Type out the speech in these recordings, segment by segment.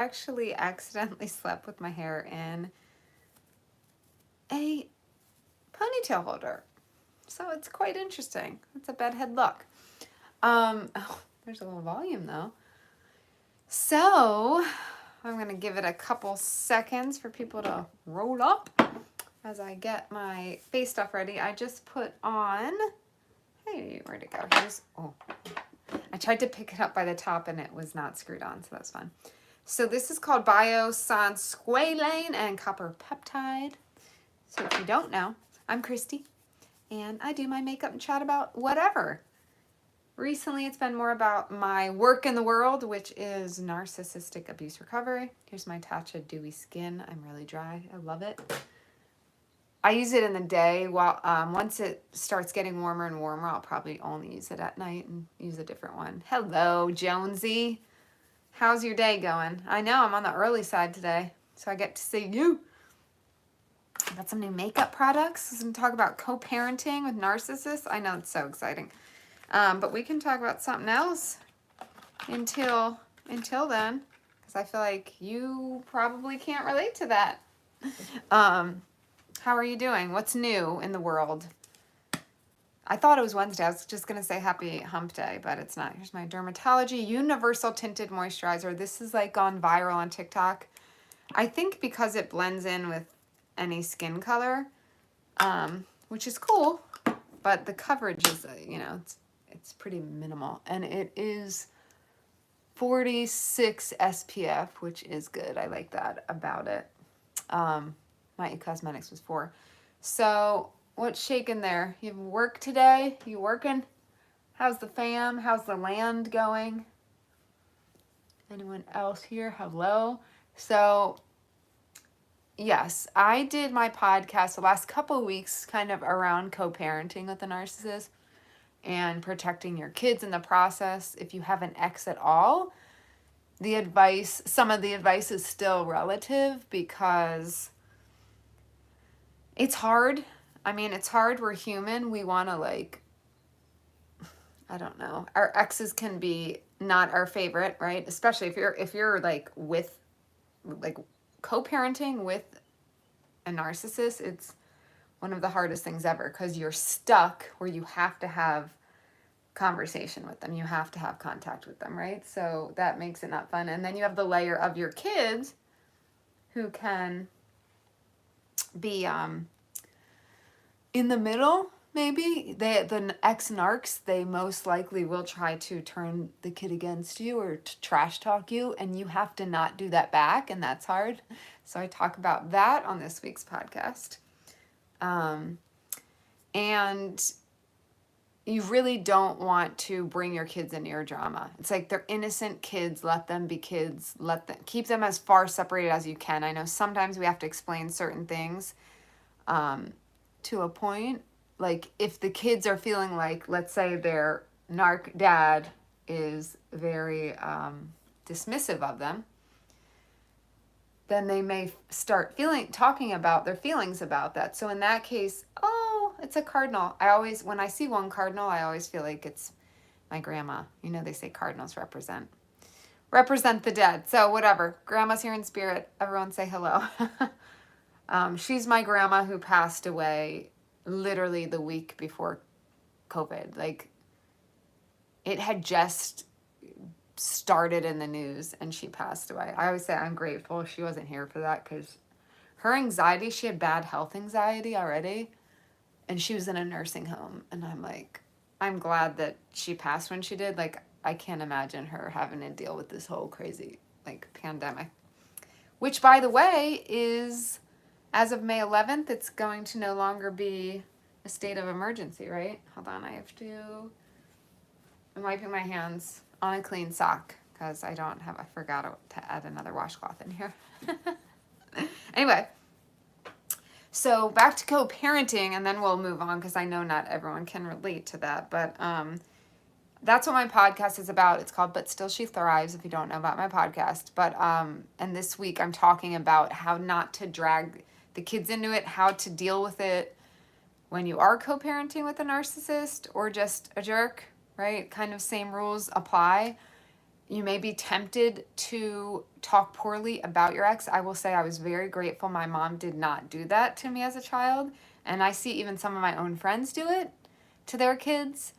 actually accidentally slept with my hair in a ponytail holder. So it's quite interesting. It's a bedhead look. Oh, there's a little volume though. So I'm going to give it a couple seconds for people to roll up as I get my face stuff ready. I just put on, hey, where'd it go? Here's, oh, I tried to pick it up by the top and it was not screwed on, so that's fun. So this is called biosansqualane and copper peptide. So if you don't know, I'm Christy and I do my makeup and chat about whatever. Recently, it's been more about my work in the world, which is narcissistic abuse recovery. Here's my Tatcha Dewy Skin. I'm really dry. I love it. I use it in the day. While once it starts getting warmer and warmer, I'll probably only use it at night and use a different one. Hello, Jonesy. How's your day going? I know I'm on the early side today, so I get to see you. I got some new makeup products. I'm going to talk about co-parenting with narcissists. I know, it's so exciting. But we can talk about something else until then, because I feel like you probably can't relate to that. How are you doing? What's new in the world? I thought it was Wednesday. I was just going to say happy hump day, but it's not. Here's my Dermatology Universal Tinted Moisturizer. This is like gone viral on TikTok. I think because it blends in with any skin color, which is cool, but the coverage is, you know, it's pretty minimal, and it is 46 SPF, which is good. I like that about it. My Cosmetics was 4. So what's shaking there? You have work today? You working? How's the fam? How's the land going? Anyone else here? Hello. So yes, I did my podcast the last couple of weeks kind of around co-parenting with the narcissist and protecting your kids in the process. If you have an ex at all, some of the advice is still relative because it's hard. I mean, it's hard. We're human. We want to, like, I don't know. Our exes can be not our favorite, right? Especially if you're like co-parenting with a narcissist, it's one of the hardest things ever because you're stuck where you have to have conversation with them. You have to have contact with them, right? So that makes it not fun. And then you have the layer of your kids who can be in the middle, maybe. The ex-narcs, they most likely will try to turn the kid against you or to trash talk you, and you have to not do that back, and that's hard. So I talk about that on this week's podcast. And you really don't want to bring your kids into your drama. It's like they're innocent kids. Let them be kids. Keep them as far separated as you can. I know sometimes we have to explain certain things to a point. Like if the kids are feeling like, let's say their narc dad is very dismissive of them, then they may start talking about their feelings about that. So in that case, oh, it's a cardinal. When I see one cardinal, I always feel like it's my grandma. You know, they say cardinals represent the dead. So whatever, grandma's here in spirit. Everyone say hello. She's my grandma who passed away literally the week before COVID. Like it had just started in the news and she passed away. I always say I'm grateful she wasn't here for that because her anxiety, she had bad health anxiety already, and she was in a nursing home, and I'm like, I'm glad that she passed when she did. Like I can't imagine her having to deal with this whole crazy like pandemic, which by the way is, as of May 11th, it's going to no longer be a state of emergency, right? Hold on, I'm wiping my hands on a clean sock because I forgot to add another washcloth in here. Anyway, so back to co-parenting, and then we'll move on because I know not everyone can relate to that. But that's what my podcast is about. It's called But Still She Thrives, if you don't know about my podcast. But and this week I'm talking about how not to drag the kids into it, how to deal with it when you are co-parenting with a narcissist or just a jerk, right? Kind of same rules apply. You may be tempted to talk poorly about your ex. I will say I was very grateful my mom did not do that to me as a child. And I see even some of my own friends do it to their kids.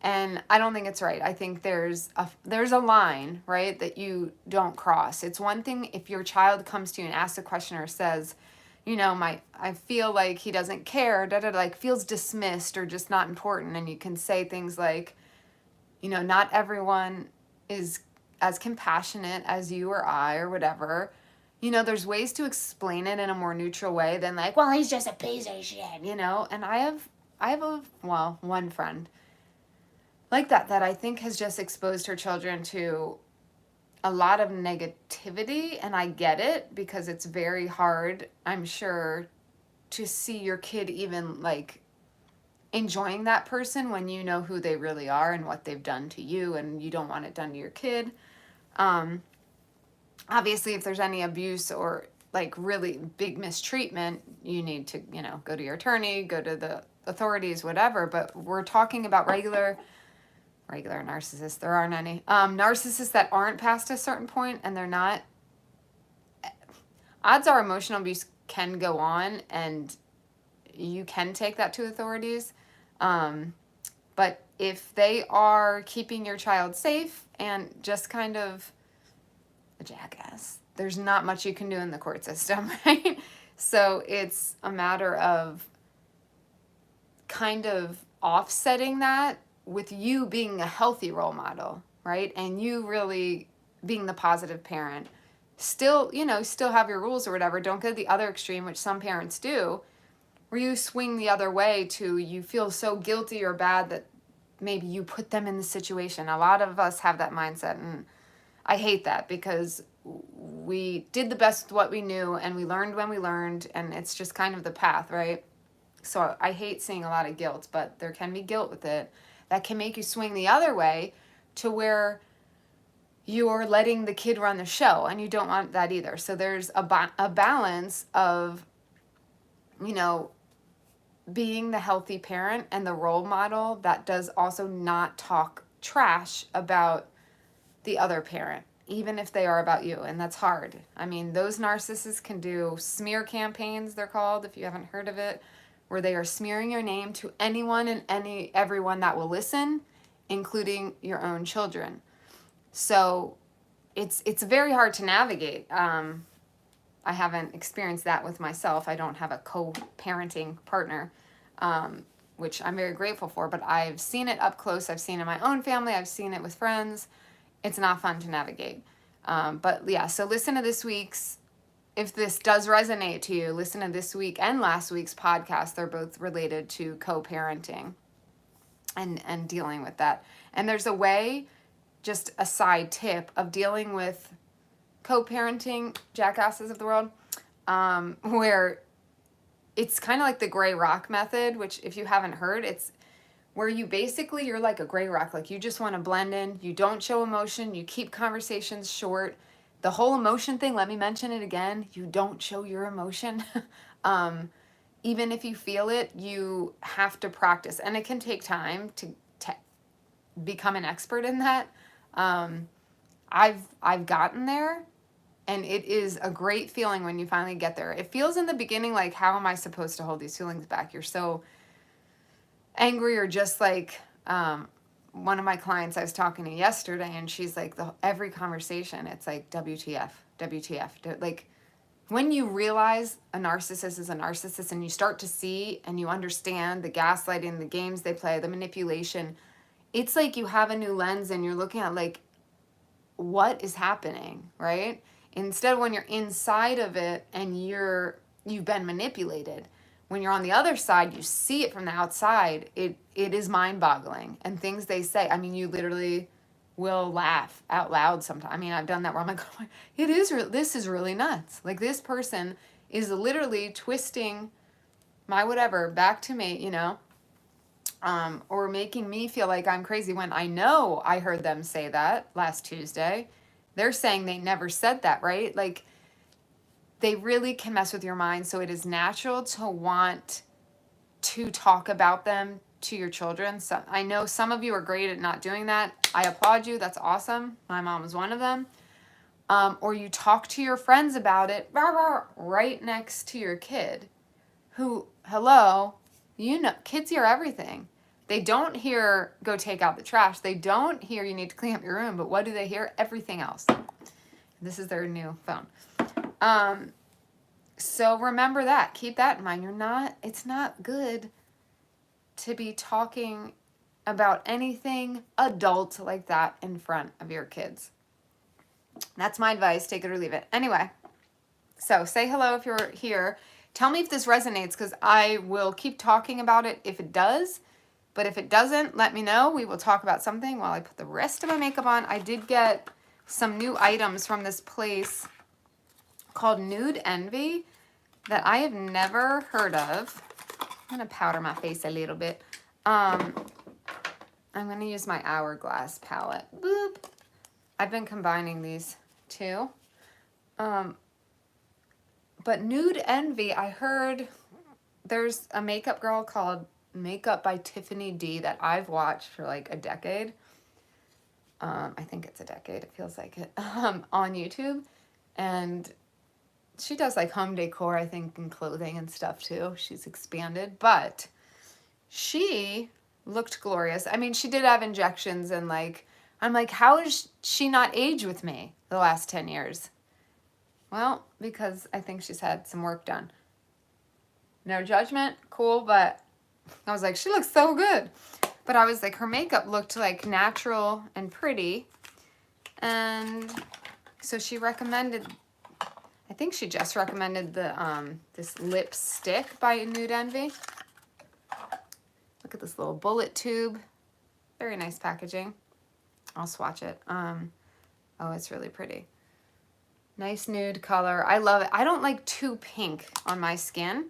And I don't think it's right. I think there's a line, right, that you don't cross. It's one thing if your child comes to you and asks a question or says, you know, I feel like he doesn't care, like feels dismissed or just not important. And you can say things like, you know, not everyone is as compassionate as you or I or whatever. You know, there's ways to explain it in a more neutral way than like, well, he's just a piece of shit, you know? And I have one friend like that I think has just exposed her children to a lot of negativity. And I get it because it's very hard, I'm sure, to see your kid even like enjoying that person when you know who they really are and what they've done to you, and you don't want it done to your kid. Obviously, if there's any abuse or like really big mistreatment, you need to, you know, go to your attorney, go to the authorities, whatever. But we're talking about regular narcissists. There aren't any. Narcissists that aren't past a certain point and they're not. Odds are emotional abuse can go on and you can take that to authorities. But if they are keeping your child safe and just kind of a jackass, there's not much you can do in the court system, right? So it's a matter of kind of offsetting that with you being a healthy role model, right? And you really being the positive parent. Still, you know, still have your rules or whatever. Don't go to the other extreme, which some parents do, where you swing the other way to you feel so guilty or bad that maybe you put them in the situation. A lot of us have that mindset, and I hate that because we did the best with what we knew and we learned when we learned, and it's just kind of the path, right? So I hate seeing a lot of guilt, but there can be guilt with it that can make you swing the other way to where you're letting the kid run the show, and you don't want that either. So there's a balance of, you know, being the healthy parent and the role model that does also not talk trash about the other parent, even if they are about you. And that's hard. I mean, those narcissists can do smear campaigns, they're called, if you haven't heard of it, where they are smearing your name to anyone and everyone that will listen, including your own children. So it's very hard to navigate. I haven't experienced that with myself. I don't have a co-parenting partner, which I'm very grateful for, but I've seen it up close. I've seen it in my own family. I've seen it with friends. It's not fun to navigate. But yeah, so listen to this week's, if this does resonate to you, listen to this week and last week's podcast. They're both related to co-parenting and dealing with that. And there's a way, just a side tip, of dealing with co-parenting jackasses of the world, where it's kind of like the gray rock method, which if you haven't heard, it's where you basically, you're like a gray rock. Like you just want to blend in. You don't show emotion. You keep conversations short. The whole emotion thing, let me mention it again. You don't show your emotion. Even if you feel it, you have to practice. And it can take time to become an expert in that. I've gotten there, and it is a great feeling when you finally get there. It feels in the beginning like, how am I supposed to hold these feelings back? You're so angry, or just like one of my clients I was talking to yesterday, and she's like, every conversation, it's like, WTF, WTF. Like, when you realize a narcissist is a narcissist, and you start to see and you understand the gaslighting, the games they play, the manipulation, it's like you have a new lens and you're looking at like, what is happening, right? Instead of when you're inside of it and you've been manipulated. When you're on the other side, you see it from the outside. It is mind-boggling. And things they say, I mean, you literally will laugh out loud sometimes. I mean, I've done that where I'm like, oh my, this is really nuts. Like, this person is literally twisting my whatever back to me, you know, or making me feel like I'm crazy when I know I heard them say that last Tuesday. They're saying they never said that, right? Like, they really can mess with your mind. So it is natural to want to talk about them to your children. So I know some of you are great at not doing that. I applaud you. That's awesome. My mom was one of them. Or you talk to your friends about it right next to your kid who, hello, you know, kids hear everything. They don't hear go take out the trash. They don't hear you need to clean up your room. But what do they hear? Everything else. This is their new phone. So remember that. Keep that in mind. It's not good to be talking about anything adult like that in front of your kids. That's my advice. Take it or leave it. Anyway, so say hello if you're here. Tell me if this resonates, because I will keep talking about it if it does. But if it doesn't, let me know. We will talk about something while I put the rest of my makeup on. I did get some new items from this place called Nude Envy that I have never heard of. I'm going to powder my face a little bit. I'm going to use my Hourglass palette. Boop. I've been combining these two. But Nude Envy, I heard there's a makeup girl called Makeup by Tiffany D that I've watched for like a decade. I think it's a decade. It feels like it. On YouTube. And she does like home decor, I think, and clothing and stuff too. She's expanded. But she looked glorious. I mean, she did have injections and like, I'm like, how is she not age with me the last 10 years? Well, because I think she's had some work done. No judgment, cool, but I was like, she looks so good. But I was like, her makeup looked like natural and pretty. And so she recommended, I think she just recommended the this lipstick by Nude Envy. Look at this little bullet tube. Very nice packaging. I'll swatch it. Oh, it's really pretty. Nice nude color. I love it. I don't like too pink on my skin.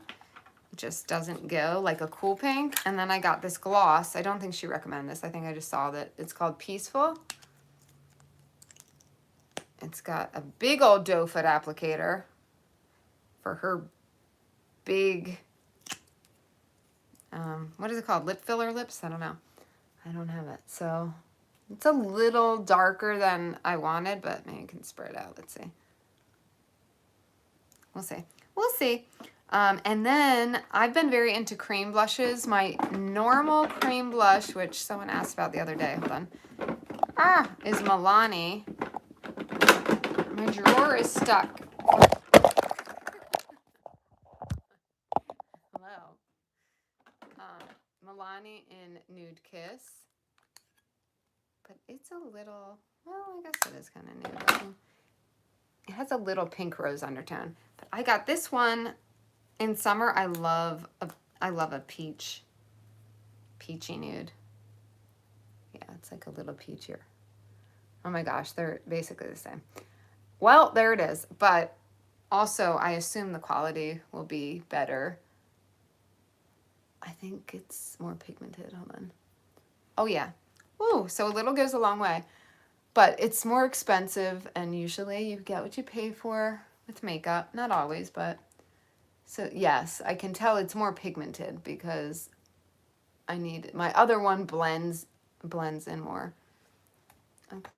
It just doesn't go like a cool pink. And then I got this gloss. I don't think she recommended this. I think I just saw that. It's called Peaceful. It's got a big old doe foot applicator for her big, what is it called? Lip filler lips? I don't know. I don't have it. So it's a little darker than I wanted, but maybe you can spread it out. Let's see. We'll see. We'll see. And then I've been very into cream blushes. My normal cream blush, which someone asked about the other day, hold on, is Milani. My drawer is stuck. Hello. Milani in Nude Kiss. But it's a little, well, I guess it is kind of nude looking. It has a little pink rose undertone. But I got this one in summer. I love a peachy nude. Yeah, it's like a little peachier. Oh my gosh, they're basically the same. Well, there it is. But also, I assume the quality will be better. I think it's more pigmented. Hold on. Oh yeah. Ooh, so a little goes a long way. But it's more expensive, and usually you get what you pay for with makeup. Not always, but... So, yes, I can tell it's more pigmented because I need... My other one blends in more. Okay.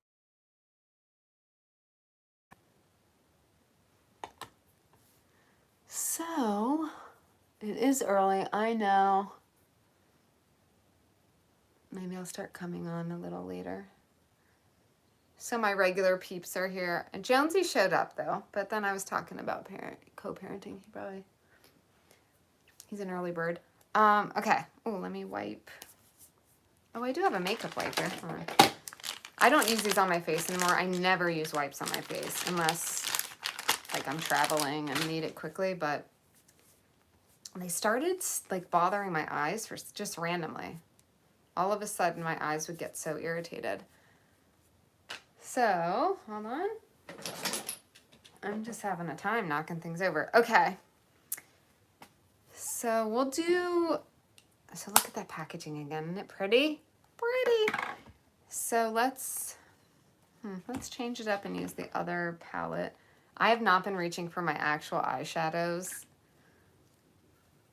So, it is early, I know. Maybe I'll start coming on a little later. So my regular peeps are here. And Jonesy showed up though, but then I was talking about co-parenting. He's an early bird. Okay. Oh, let me wipe. Oh, I do have a makeup wiper. Hold on. I don't use these on my face anymore. I never use wipes on my face unless like I'm traveling and need it quickly, but they started like bothering my eyes for just randomly. All of a sudden my eyes would get so irritated. So, hold on. I'm just having a time knocking things over. Okay. So we'll do, so look at that packaging again. Isn't it pretty? Pretty. So let's change it up and use the other palette. I have not been reaching for my actual eyeshadows.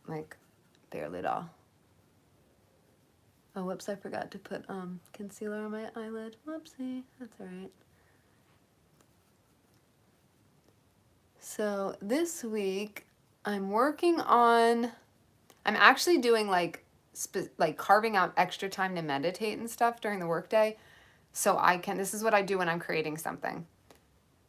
Like, barely at all. Oh, whoops, I forgot to put concealer on my eyelid. Whoopsie, that's all right. So this week I'm working on, I'm actually doing like carving out extra time to meditate and stuff during the workday. So I can, this is what I do when I'm creating something.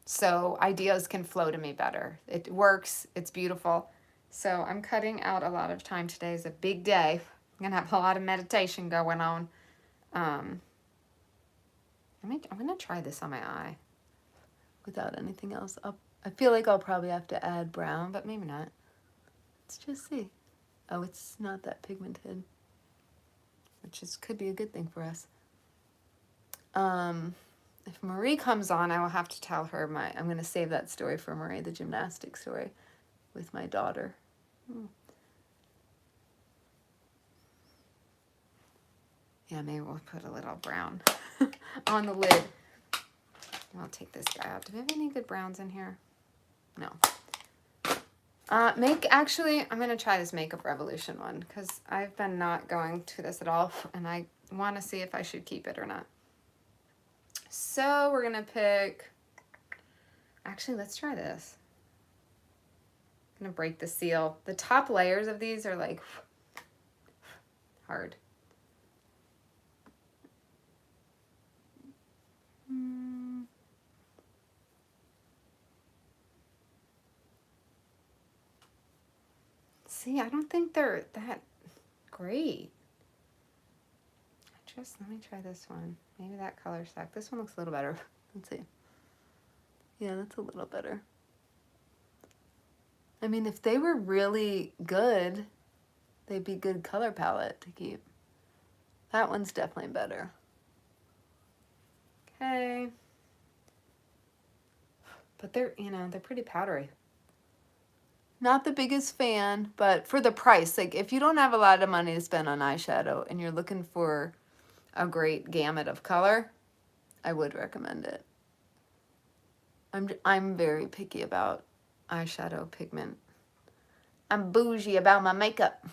So ideas can flow to me better. It works, it's beautiful. So I'm cutting out a lot of time. Today is a big day. I'm gonna have a lot of meditation going on. I'm gonna try this on my eye without anything else. I feel like I'll probably have to add brown, but maybe not. Let's just see. Oh, it's not that pigmented, which could be a good thing for us. If Marie comes on, I will have to tell her I'm going to save that story for Marie, the gymnastics story with my daughter. Yeah, maybe we'll put a little brown on the lid. I'll take this guy out. Do we have any good browns in here? No. Actually, I'm going to try this Makeup Revolution one because I've been not going to this at all, and I want to see if I should keep it or not. So we're going to pick, actually, let's try this. I'm going to break the seal. The top layers of these are like hard. See, I don't think they're that great. Let me try this one. Maybe that color stack. This one looks a little better. Let's see. Yeah, that's a little better. I mean, if they were really good, they'd be good color palette to keep. That one's definitely better. Okay. But they're pretty powdery. Not the biggest fan, but for the price, like if you don't have a lot of money to spend on eyeshadow and you're looking for a great gamut of color, I would recommend it. I'm very picky about eyeshadow pigment. I'm bougie about my makeup.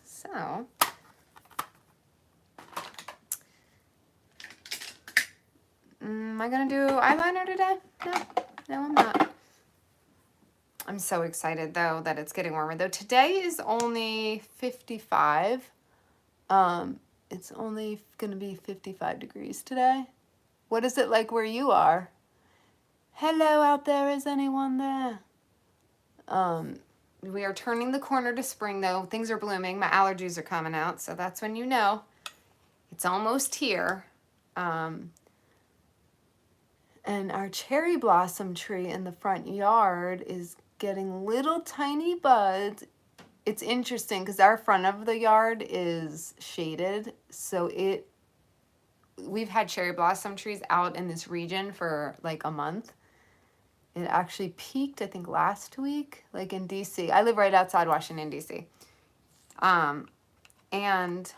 So, am I gonna do eyeliner today? No, I'm not. I'm so excited though that it's getting warmer. Though today is only 55. It's only gonna be 55 degrees today. What is it like where you are? Hello out there, is anyone there? We are turning the corner to spring though. Things are blooming. My allergies are coming out, so that's when you know it's almost here. And our cherry blossom tree in the front yard is getting little tiny buds. It's interesting because our front of the yard is shaded, so we've had cherry blossom trees out in this region for like a month. It actually peaked, I think, last week, like in DC. I live right outside Washington, DC. And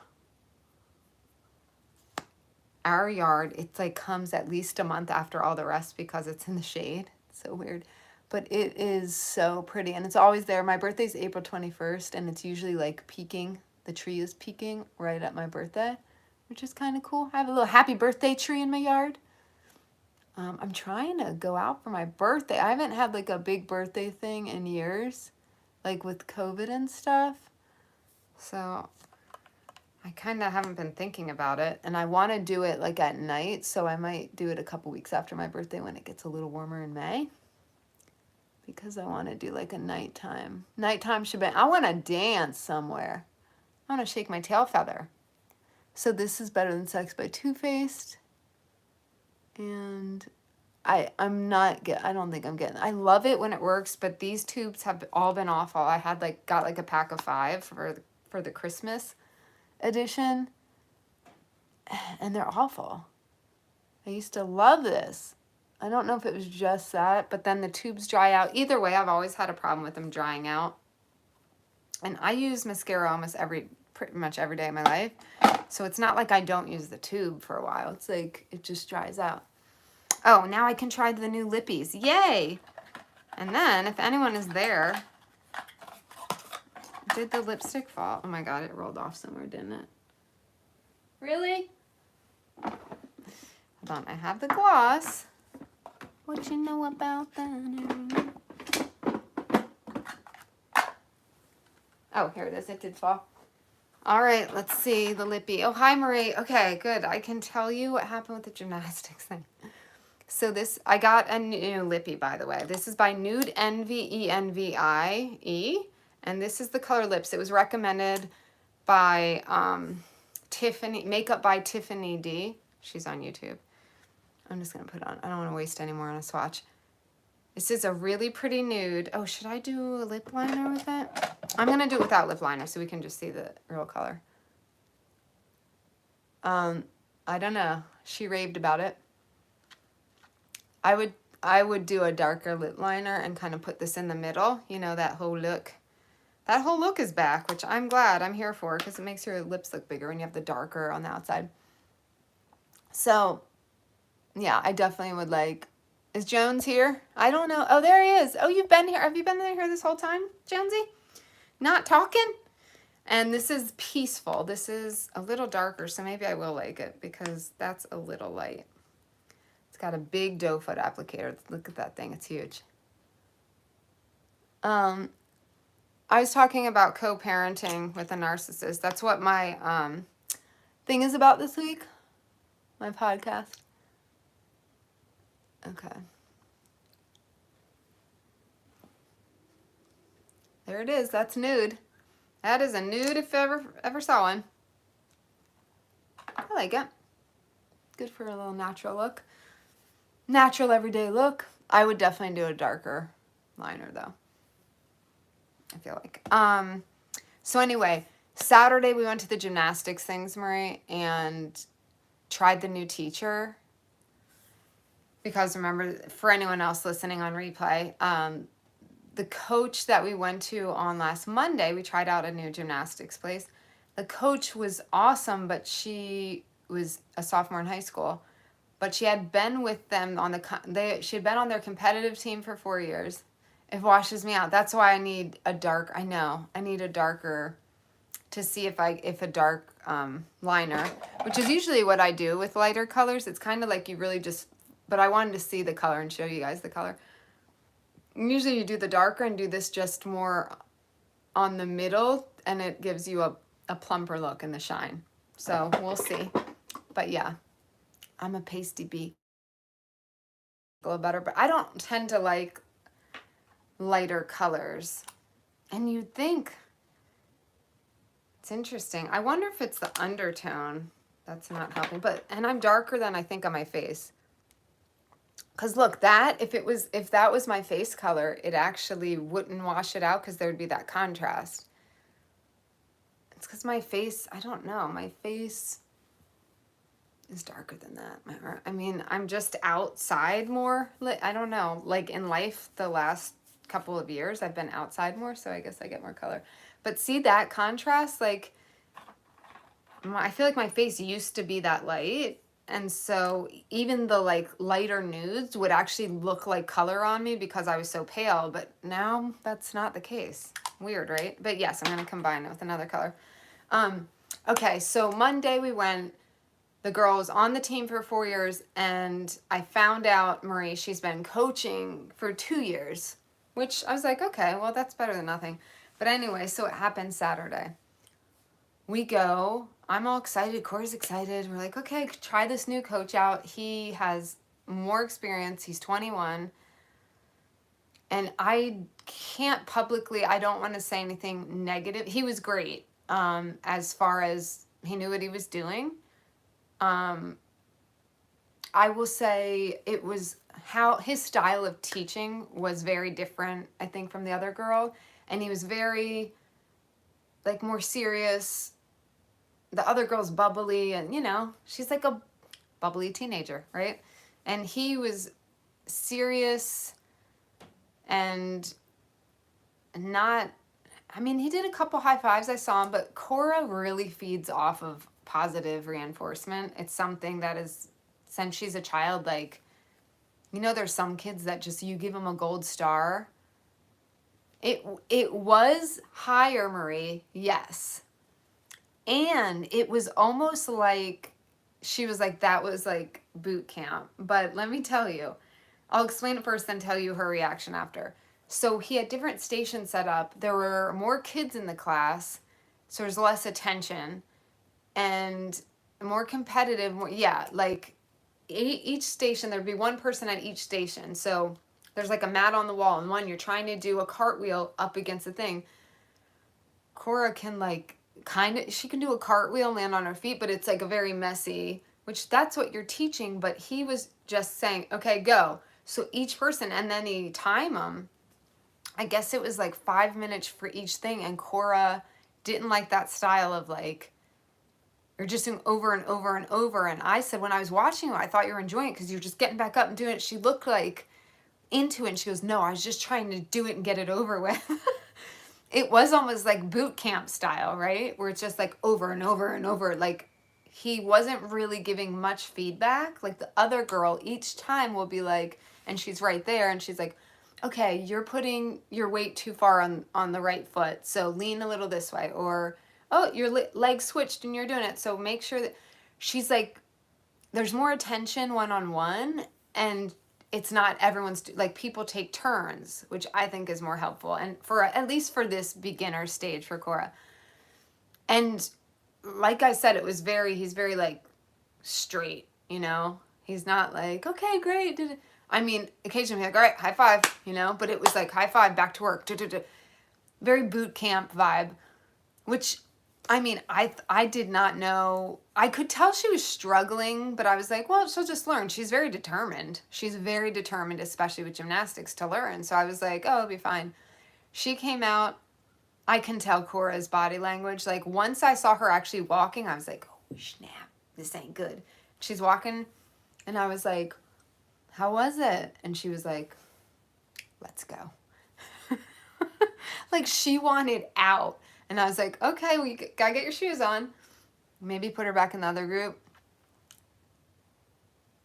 our yard, it's like comes at least a month after all the rest because it's in the shade. It's so weird. But it is so pretty, and it's always there. My birthday's April 21st, and it's usually like peaking. The tree is peaking right at my birthday, which is kind of cool. I have a little happy birthday tree in my yard. I'm trying to go out for my birthday. I haven't had like a big birthday thing in years, like with COVID and stuff. So I kind of haven't been thinking about it, and I want to do it like at night, so I might do it a couple weeks after my birthday when it gets a little warmer in May, because I want to do like a nighttime shebang. I want to dance somewhere. I want to shake my tail feather. So this is Better Than Sex by Too Faced, and I don't think I'm getting. I love it when it works, but these tubes have all been awful. I had got a pack of 5 for the Christmas edition, and they're awful. I used to love this. I don't know if it was just that, but then the tubes dry out. Either way, I've always had a problem with them drying out. And I use mascara almost pretty much every day of my life. So it's not like I don't use the tube for a while. It's like it just dries out. Oh, now I can try the new lippies. Yay! And then, if anyone is there, did the lipstick fall? Oh my god, it rolled off somewhere, didn't it? Really? Hold on, I have the gloss. What you know about that? Oh, here it is. It did fall. All right, let's see the lippy. Oh, hi, Marie. Okay, good. I can tell you what happened with the gymnastics thing. So this, I got a new lippy, by the way. This is by Nude Envy, E-N-V-I-E. And this is the color lips. It was recommended by Tiffany, Makeup by Tiffany D. She's on YouTube. I'm just going to put it on. I don't want to waste any more on a swatch. This is a really pretty nude. Oh, should I do a lip liner with it? I'm going to do it without lip liner so we can just see the real color. I don't know. She raved about it. I would do a darker lip liner and kind of put this in the middle. You know, that whole look. That whole look is back, which I'm glad. I'm here for because it makes your lips look bigger when you have the darker on the outside. So, yeah, I definitely would like... Is Jones here? I don't know. Oh, there he is. Oh, you've been here. Have you been here this whole time, Jonesy? Not talking? And this is peaceful. This is a little darker, so maybe I will like it because that's a little light. It's got a big doe foot applicator. Look at that thing. It's huge. I was talking about co-parenting with a narcissist. That's what my thing is about this week. My podcast. Okay. There it is. That's nude. That is a nude if ever saw one. I like it. Good for a little natural look. Natural everyday look. I would definitely do a darker liner though. I feel like. So anyway, Saturday we went to the gymnastics things, Marie, and tried the new teacher. Because remember, for anyone else listening on replay, the coach that we went to on last Monday, we tried out a new gymnastics place. The coach was awesome, but she was a sophomore in high school. But she had been with them on she had been on their competitive team for 4 years. It washes me out. That's why I need a dark, I know, I need a darker to see if a dark liner, which is usually what I do with lighter colors. It's kind of like you really just, but I wanted to see the color and show you guys the color. Usually you do the darker and do this just more on the middle, and it gives you a plumper look in the shine. So we'll see. But yeah, I'm a pasty bee. A little better, but I don't tend to like lighter colors. And you'd think, it's interesting. I wonder if it's the undertone that's not helping, and I'm darker than I think on my face. Cause look, if that was my face color, it actually wouldn't wash it out because there'd be that contrast. It's because my face, I don't know, my face is darker than that. I mean, I'm just outside more. I don't know, like in life, the last couple of years, I've been outside more, so I guess I get more color. But see that contrast? Like, I feel like my face used to be that light. And so even the like lighter nudes would actually look like color on me because I was so pale, but now that's not the case. Weird, right? But yes, I'm going to combine it with another color. Okay, so Monday we went, the girl was on the team for 4 years, and I found out, Marie, she's been coaching for 2 years, which I was like, okay, well, that's better than nothing. But anyway, so it happened Saturday. We go, I'm all excited, Corey's excited. We're like, okay, try this new coach out. He has more experience. He's 21. And I can't publicly, I don't want to say anything negative. He was great as far as he knew what he was doing. I will say it was how his style of teaching was very different, I think, from the other girl. And he was very, like, more serious. The other girl's bubbly, and, you know, she's like a bubbly teenager, right? And he was serious and not, I mean, he did a couple high fives, I saw him, but Cora really feeds off of positive reinforcement. It's something that is, since she's a child, like, you know, there's some kids that just, you give them a gold star. It was higher, Marie, yes. And it was almost like, she was like, that was like boot camp. But let me tell you, I'll explain it first, then tell you her reaction after. So he had different stations set up. There were more kids in the class, so there's less attention and more competitive. Yeah, like each station, there'd be one person at each station. So there's like a mat on the wall, and one, you're trying to do a cartwheel up against the thing. Cora can like she can do a cartwheel, land on her feet, but it's like a very messy, which that's what you're teaching. But he was just saying, okay, go. So each person, and then he time them. I guess it was like 5 minutes for each thing. And Cora didn't like that style of like, you're just doing over and over and over. And I said, when I was watching you, I thought you were enjoying it because you're just getting back up and doing it. She looked like into it. And she goes, no, I was just trying to do it and get it over with. It was almost like boot camp style, right? Where it's just like over and over and over. Like he wasn't really giving much feedback. Like the other girl each time will be like, and she's right there and she's like, okay, you're putting your weight too far on the right foot. So lean a little this way. Or, oh, your leg switched and you're doing it. So make sure that she's like, there's more attention one-on-one, and it's not everyone's, like people take turns, which I think is more helpful. And for, at least for this beginner stage for Cora. And like I said, he's very like straight, you know, he's not like, okay, great. I mean, occasionally like, all right, high five, you know, but it was like high five, back to work, very boot camp vibe, which, I mean, I did not know. I could tell she was struggling, but I was like, well, she'll just learn. She's very determined. She's very determined, especially with gymnastics, to learn. So I was like, oh, it'll be fine. She came out. I can tell Cora's body language. Like once I saw her actually walking, I was like, oh, snap, this ain't good. She's walking, and I was like, how was it? And she was like, let's go. Like she wanted out. And I was like, okay, well, you gotta get your shoes on. Maybe put her back in the other group.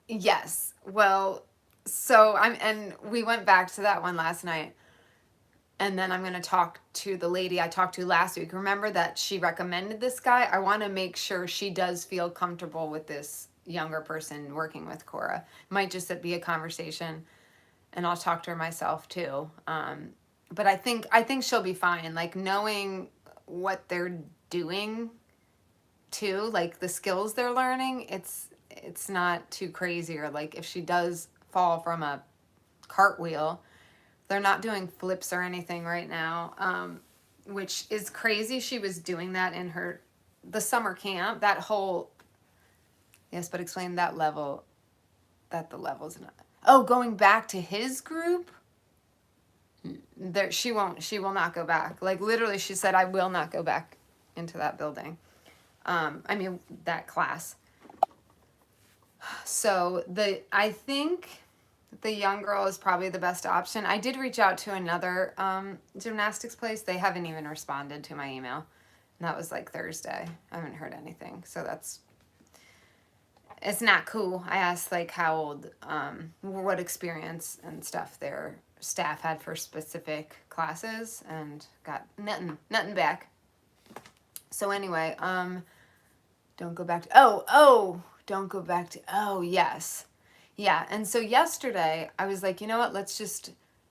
Yes. Well, so and we went back to that one last night. And then I'm going to talk to the lady I talked to last week. Remember that she recommended this guy? I want to make sure she does feel comfortable with this younger person working with Cora. Might just be a conversation, and I'll talk to her myself too. But I think she'll be fine. Like knowing what they're doing too, like the skills they're learning, it's not too crazy. Or like if she does fall from a cartwheel, they're not doing flips or anything right now, which is crazy. She was doing that in the summer camp, that whole, yes, but explain that level, that the level's not, oh, going back to his group, there, she will not go back. Like literally she said, I will not go back into that building. I mean, that class. So I think the young girl is probably the best option. I did reach out to another gymnastics place. They haven't even responded to my email. And that was like Thursday. I haven't heard anything. So it's not cool. I asked like how old, what experience and stuff their staff had for specific classes, and got nothing back. So anyway, don't go back to, don't go back to, yes. Yeah, and so yesterday I was like, you know what,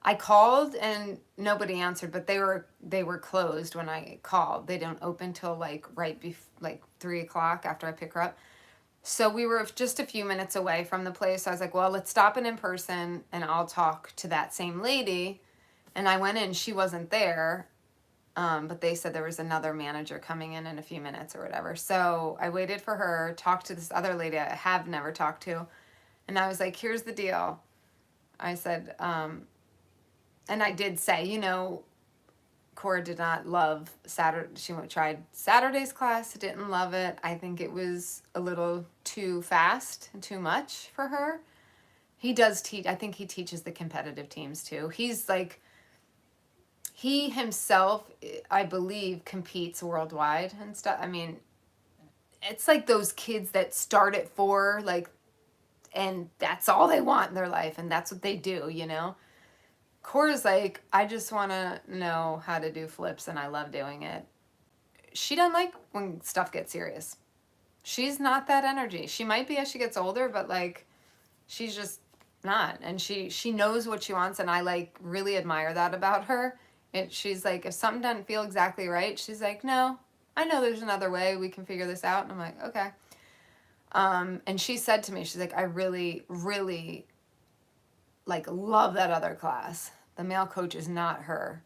I called and nobody answered, but they were closed when I called. They don't open till like right before, like 3 o'clock after I pick her up. So we were just a few minutes away from the place. I was like, well, let's stop in person and I'll talk to that same lady. And I went in, she wasn't there. But they said there was another manager coming in a few minutes or whatever. So I waited for her, talked to this other lady I have never talked to. And I was like, here's the deal. I said, and I did say, you know, Cora did not love Saturday. She tried Saturday's class, didn't love it. I think it was a little too fast and too much for her. He does teach, I think he teaches the competitive teams too. He's like, he himself, I believe, competes worldwide and stuff. I mean, it's like those kids that start at 4, like, and that's all they want in their life, and that's what they do, you know? Cora's like, I just want to know how to do flips, and I love doing it. She doesn't like when stuff gets serious. She's not that energy. She might be as she gets older, but like, she's just, not. And she knows what she wants, and I like really admire that about her. She's like, if something doesn't feel exactly right, she's like, no, I know there's another way, we can figure this out. And I'm like, okay. And she said to me, she's like, I really, really like love that other class. The male coach is not her.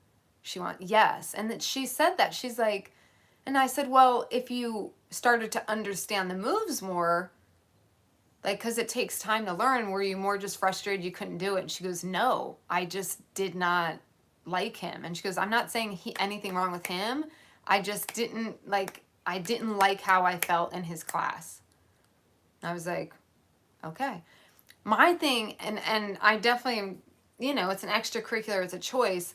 Yes. And that she said that. She's like, and I said, well, if you started to understand the moves more, like, because it takes time to learn, were you more just frustrated you couldn't do it? And she goes, no, I just did not like him. And she goes, I'm not saying anything wrong with him. I just didn't like how I felt in his class. I was like, okay. My thing, and I definitely, you know, it's an extracurricular, it's a choice.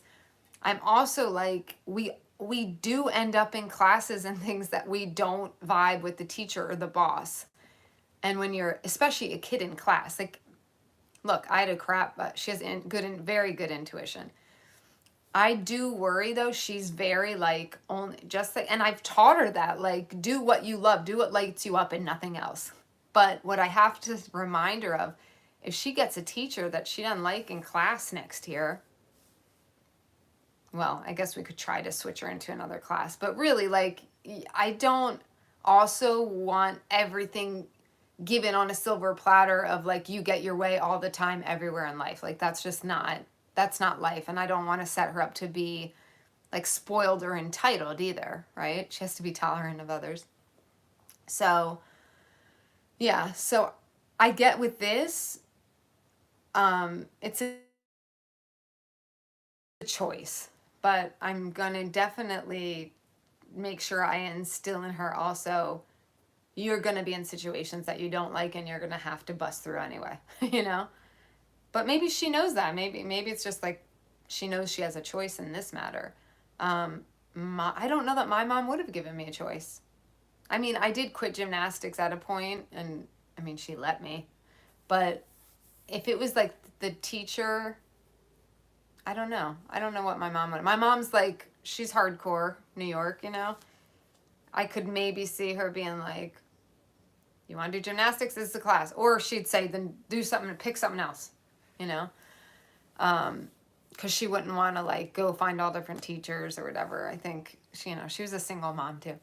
I'm also like, we do end up in classes and things that we don't vibe with the teacher or the boss. And when you're, especially a kid in class, like, look, I had a crap, but she has very good intuition. I do worry though, she's very like, only just like, and I've taught her that, like, do what you love, do what lights you up and nothing else. But what I have to remind her of, if she gets a teacher that she doesn't like in class next year, well, I guess we could try to switch her into another class. But really, like, I don't also want everything given on a silver platter of like, you get your way all the time everywhere in life. Like, that's not life. And I don't want to set her up to be like spoiled or entitled either, right? She has to be tolerant of others. So, yeah. So I get with this, it's a choice, but I'm gonna definitely make sure I instill in her also, you're gonna be in situations that you don't like and you're gonna have to bust through anyway, you know? But maybe she knows that. Maybe it's just like she knows she has a choice in this matter. I don't know that my mom would have given me a choice. I mean, I did quit gymnastics at a point, and I mean, she let me. But if it was like the teacher, I don't know. I don't know what my mom would. My mom's like, she's hardcore New York, you know? I could maybe see her being like, you want to do gymnastics? This is the class. Or she'd say, then do something and pick something else, you know? Because she wouldn't want to like go find all different teachers or whatever. I think she, you know, she was a single mom too.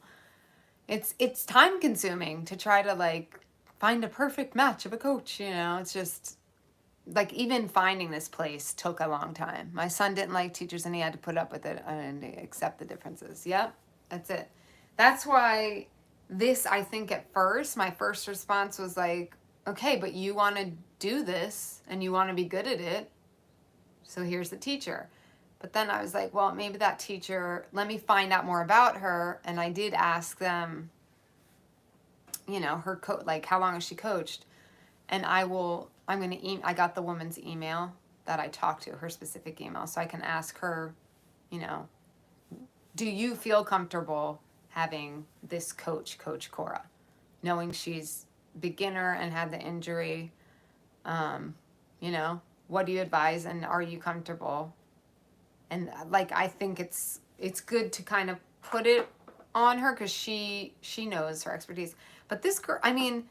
It's time consuming to try to like find a perfect match of a coach, you know? It's just like, even finding this place took a long time. My son didn't like teachers and he had to put up with it and accept the differences. Yep, that's it. That's why this, I think at first, my first response was like, okay, but you want to do this and you want to be good at it, so here's the teacher. But then I was like, well, maybe that teacher, let me find out more about her. And I did ask them, you know, her like, how long has she coached? And I got the woman's email that I talked to, her specific email, so I can ask her, you know, do you feel comfortable having this coach Cora, knowing she's beginner and had the injury? You know, what do you advise, and are you comfortable? And like, I think it's good to kind of put it on her, because she knows her expertise. But this girl, I mean,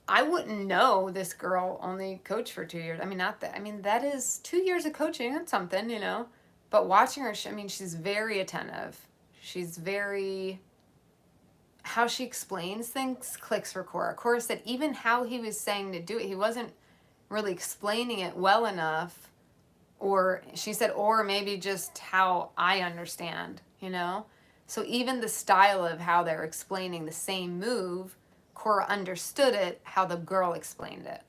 I wouldn't know this girl only coached for 2 years. I mean, not that. I mean, that is 2 years of coaching. That's something, you know. But watching her, I mean, she's very attentive. She's very, how she explains things clicks for Cora. Cora said even how he was saying to do it, he wasn't really explaining it well enough. Or she said, or maybe just how I understand, you know. So even the style of how they're explaining the same move, Cora understood it how the girl explained it.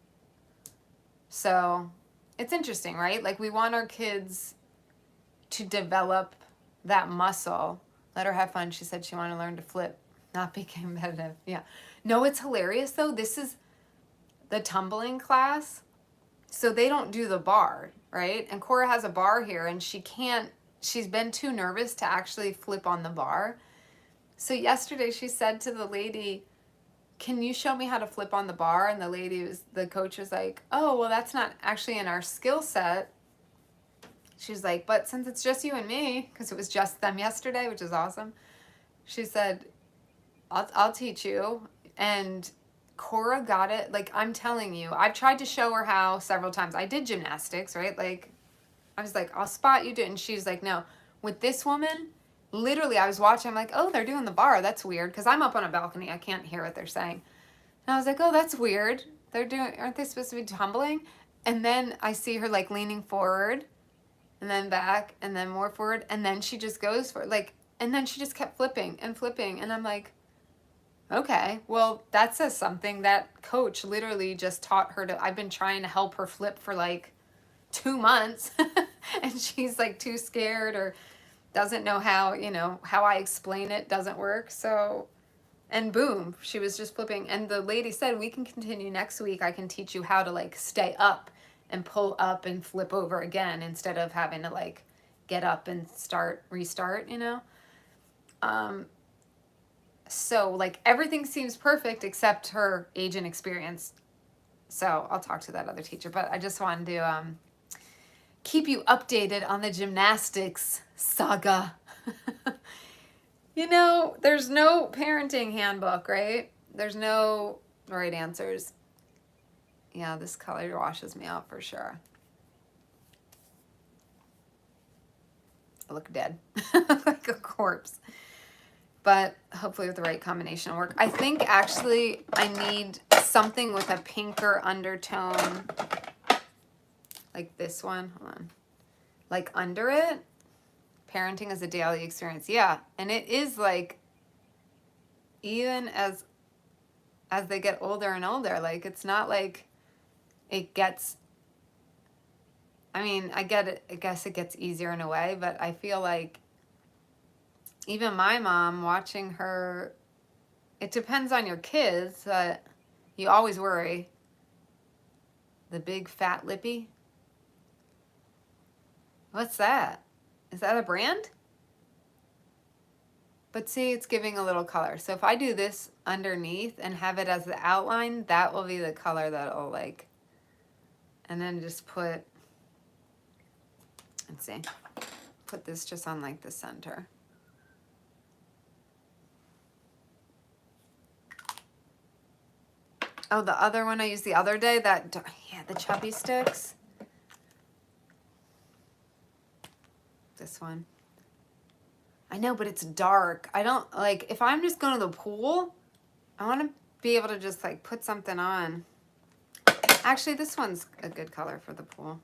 So it's interesting, right? Like, we want our kids to develop that muscle. Let her have fun. She said she wanted to learn to flip, not be competitive. Yeah. No, it's hilarious though. This is the tumbling class. So they don't do the bar, right? And Cora has a bar here, and she's been too nervous to actually flip on the bar. So yesterday she said to the lady, can you show me how to flip on the bar? And the coach was like, oh, well, that's not actually in our skill set. She's like, but since it's just you and me, because it was just them yesterday, which is awesome. She said, I'll teach you. And Cora got it. Like, I'm telling you, I've tried to show her how several times. I did gymnastics, right? Like, I was like, I'll spot you do it. And she's like, no. With this woman, literally, I was watching. I'm like, oh, they're doing the bar. That's weird. Because I'm up on a balcony. I can't hear what they're saying. And I was like, oh, that's weird. Aren't they supposed to be tumbling? And then I see her like leaning forward and then back and then more forward. And then she just goes for it. Like, and then she just kept flipping and flipping. And I'm like, okay, well, that says something. That coach literally just taught her to, I've been trying to help her flip for like 2 months and she's like too scared or doesn't know how, you know, how I explain it doesn't work. So, and boom, she was just flipping. And the lady said, we can continue next week. I can teach you how to like stay up and pull up and flip over again instead of having to like get up and restart, you know? So like everything seems perfect except her age and experience. So I'll talk to that other teacher, but I just wanted to keep you updated on the gymnastics saga. You know, there's no parenting handbook, right? There's no right answers. Yeah, this color washes me out for sure. I look dead, like a corpse. But hopefully with the right combination will work. I think actually I need something with a pinker undertone. Like this one, hold on. Like under it. Parenting is a daily experience. Yeah, and it is like, even as they get older and older, like it's not like it gets, I mean, I get it, I guess it gets easier in a way, but I feel like even my mom, watching her, it depends on your kids, but you always worry. The big fat lippy. What's that? Is that a brand? But see, it's giving a little color. So if I do this underneath and have it as the outline, that will be the color that'll like, and then just put, let's see, put this just on like the center. Oh, the other one I used the other day, that, yeah, the chubby sticks. This one. I know, but it's dark. I don't, like, if I'm just going to the pool, I want to be able to just, like, put something on. Actually, this one's a good color for the pool.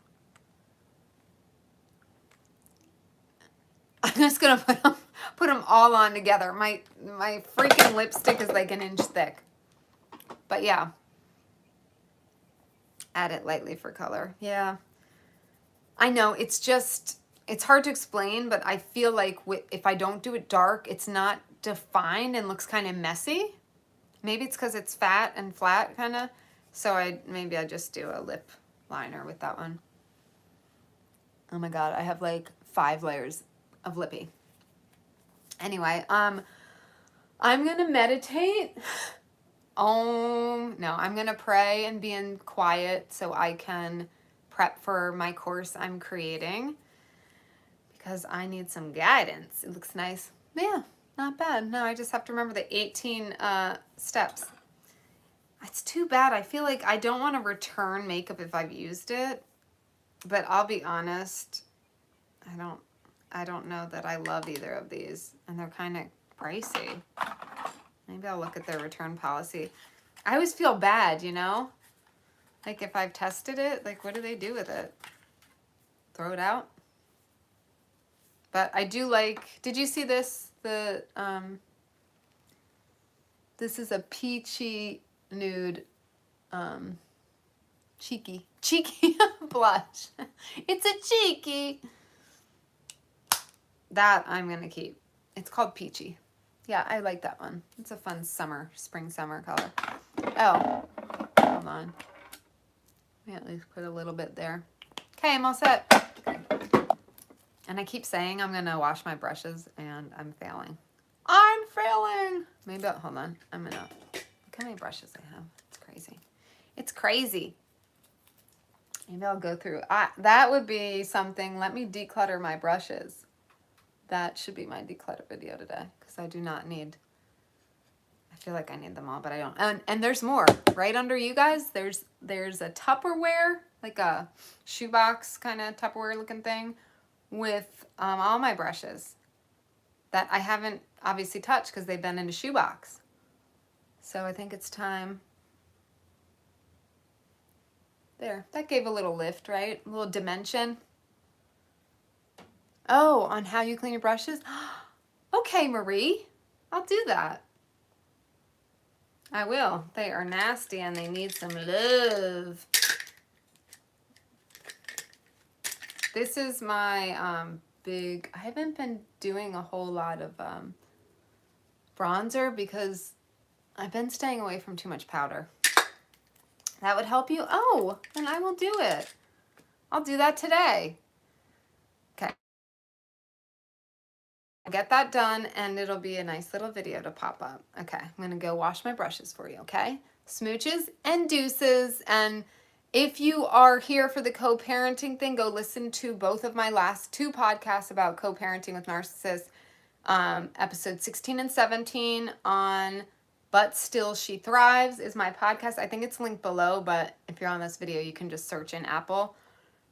I'm just going to put them all on together. My freaking lipstick is, like, 1 inch thick. But, yeah. Add it lightly for color. Yeah. I know, it's just, it's hard to explain, but I feel like if I don't do it dark, it's not defined and looks kind of messy. Maybe it's because it's fat and flat, kind of. So maybe I just do a lip liner with that one. Oh my God, I have like 5 layers of lippy. Anyway, I'm gonna meditate. Oh, no, I'm gonna pray and be in quiet so I can prep for my course I'm creating. Because I need some guidance. It looks nice. Yeah, not bad. No, I just have to remember the 18 steps. It's too bad. I feel like I don't want to return makeup if I've used it. But I'll be honest, I don't know that I love either of these. And they're kind of pricey. Maybe I'll look at their return policy. I always feel bad, you know? Like if I've tested it, like what do they do with it? Throw it out? But I do like, did you see this? This is a peachy nude, cheeky blush. It's a cheeky. That I'm going to keep. It's called Peachy. Yeah, I like that one. It's a fun spring summer color. Oh, hold on. Let me at least put a little bit there. Okay, I'm all set. Okay. And I keep saying I'm going to wash my brushes, and I'm failing. I'm failing! Maybe, hold on. I'm going to, look how many brushes I have. It's crazy. It's crazy. Maybe I'll go through. That would be something. Let me declutter my brushes. That should be my declutter video today, because I do not need, I feel like I need them all, but I don't. And there's more. Right under you guys, there's a Tupperware, like a shoebox kind of Tupperware looking thing with all my brushes that I haven't obviously touched because they've been in a shoebox. So I think it's time. There, that gave a little lift, right? A little dimension. Oh, on how you clean your brushes? Okay, Marie, I'll do that. I will. They are nasty and they need some love. This is my big, I haven't been doing a whole lot of bronzer because I've been staying away from too much powder. That would help you? Oh, then I will do it. I'll do that today. Okay. Get that done and it'll be a nice little video to pop up. Okay, I'm gonna go wash my brushes for you, okay? Smooches and deuces. And if you are here for the co-parenting thing, go listen to both of my last 2 podcasts about co-parenting with narcissists. Episode 16 and 17 on But Still She Thrives is my podcast. I think it's linked below, but if you're on this video, you can just search in Apple.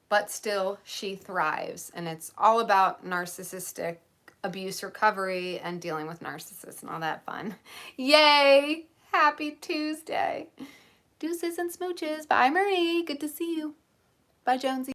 But Still She Thrives. And it's all about narcissistic abuse recovery and dealing with narcissists and all that fun. Yay! Happy Tuesday. Deuces and smooches. Bye, Marie. Good to see you. Bye, Jonesy.